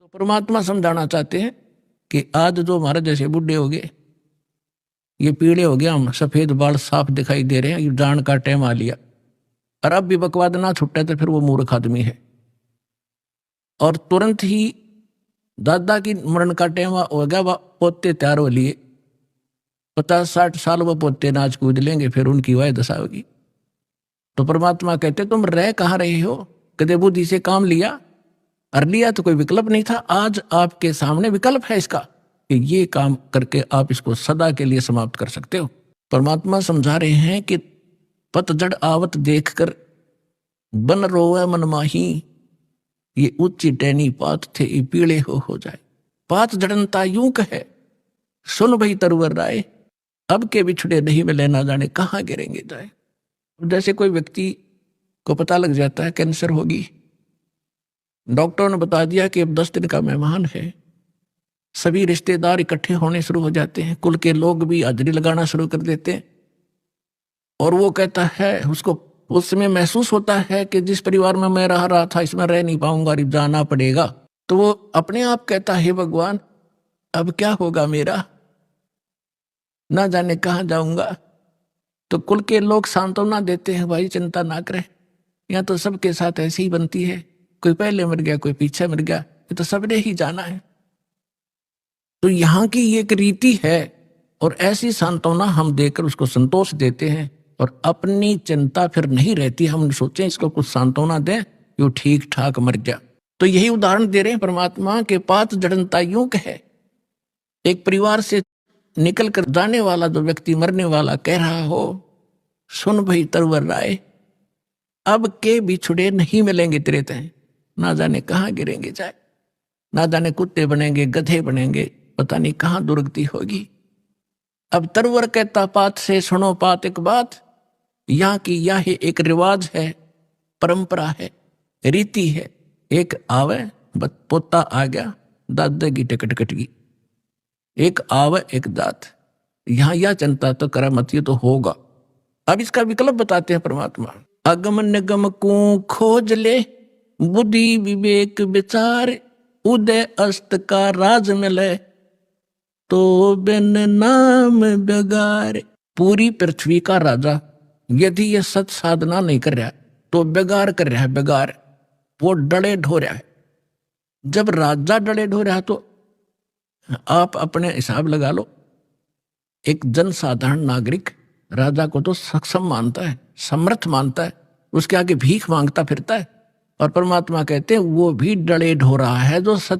तो परमात्मा समझाना चाहते हैं कि आज जो हमारे जैसे बुढ़े हो गए, ये पीले हो गया, हम सफेद बाल साफ दिखाई दे रहे हैं, ये जान का टाइम आ लिया, और अब भी बकवाद ना छुट्टा तो फिर वो मूर्ख आदमी है। और तुरंत ही दादा की मरण का टाइम हो गया, वह पोते तैयार हो लिए, 50-60 साल वो पोते नाच कूद लेंगे, फिर उनकी वह दशा होगी। तो परमात्मा कहते तुम रह कहाँ रहे हो, कदे बुद्धि से काम लिया, और लिया तो कोई विकल्प नहीं था, आज आपके सामने विकल्प है इसका कि ये काम करके आप इसको सदा के लिए समाप्त कर सकते हो। परमात्मा समझा रहे हैं कि पतझड़ आवत देखकर बन रोवे मन माही, ये उच्ची टैनी पात थे ये पीले हो जाए। पात जड़नता यूं कहे, सुन भई तरवर राय, अब के बिछड़े नहीं मिले ना जाने कहाँ गिरेंगे जाए। जैसे कोई व्यक्ति को पता लग जाता है कैंसर होगी, डॉक्टरों ने बता दिया कि अब 10 दिन का मेहमान है, सभी रिश्तेदार इकट्ठे होने शुरू हो जाते हैं, कुल के लोग भी हाजिरी लगाना शुरू कर देते हैं, और वो कहता है, उसको उस समय महसूस होता है कि जिस परिवार में मैं रह रहा था इसमें रह नहीं पाऊंगा, जाना पड़ेगा। तो वो अपने आप कहता है, भगवान अब क्या होगा मेरा, ना जाने कहाँ जाऊंगा। तो कुल के लोग सांत्वना देते हैं, भाई चिंता ना करें, यहाँ तो सबके साथ ऐसी ही बनती है, कोई पहले मर गया कोई पीछे मर गया, ये तो सबने ही जाना है। तो यहाँ की एक रीति है, और ऐसी सांत्वना हम देकर उसको संतोष देते हैं, और अपनी चिंता फिर नहीं रहती। हम सोचें इसको कुछ सांत्वना दें, यो ठीक ठाक मर गया। तो यही उदाहरण दे रहे हैं परमात्मा के पात जड़नता यूं कहे, एक परिवार से निकल कर जाने वाला जो व्यक्ति मरने वाला कह रहा हो, सुन भाई तरवर राय, अब के बिछुड़े नहीं मिलेंगे तेरे तय, ना जाने कहाँ गिरेंगे जाए, ना जाने कुत्ते बनेंगे गधे बनेंगे, पता नहीं कहाँ दुर्गति होगी। अब तरवर कहता पात से सुनो पात एक बात, यहाँ की यह एक रिवाज है, परंपरा है, रीति है, एक आवे पोता आ गया, दादा की टिकट कट गई, एक आवे एक दात, यहाँ यह चिंता तो करा मत, ये तो होगा। अब इसका विकल्प बताते हैं परमात्मा, अगम निगम को खोज ले, बुद्धि विवेक विचार, उदय अस्त का राज मिले, तो बिन नाम बेगार। पूरी पृथ्वी का राजा यदि ये सत साधना नहीं कर रहा तो बेगार कर रहा है, बेगार, वो डले ढो रहा है। जब राजा डले ढो रहा तो आप अपने हिसाब लगा लो, एक जनसाधारण नागरिक राजा को तो सक्षम मानता है, समर्थ मानता है, उसके आगे भीख मांगता फिरता है, और परमात्मा कहते हैं वो भी डले ढो रहा है जो सत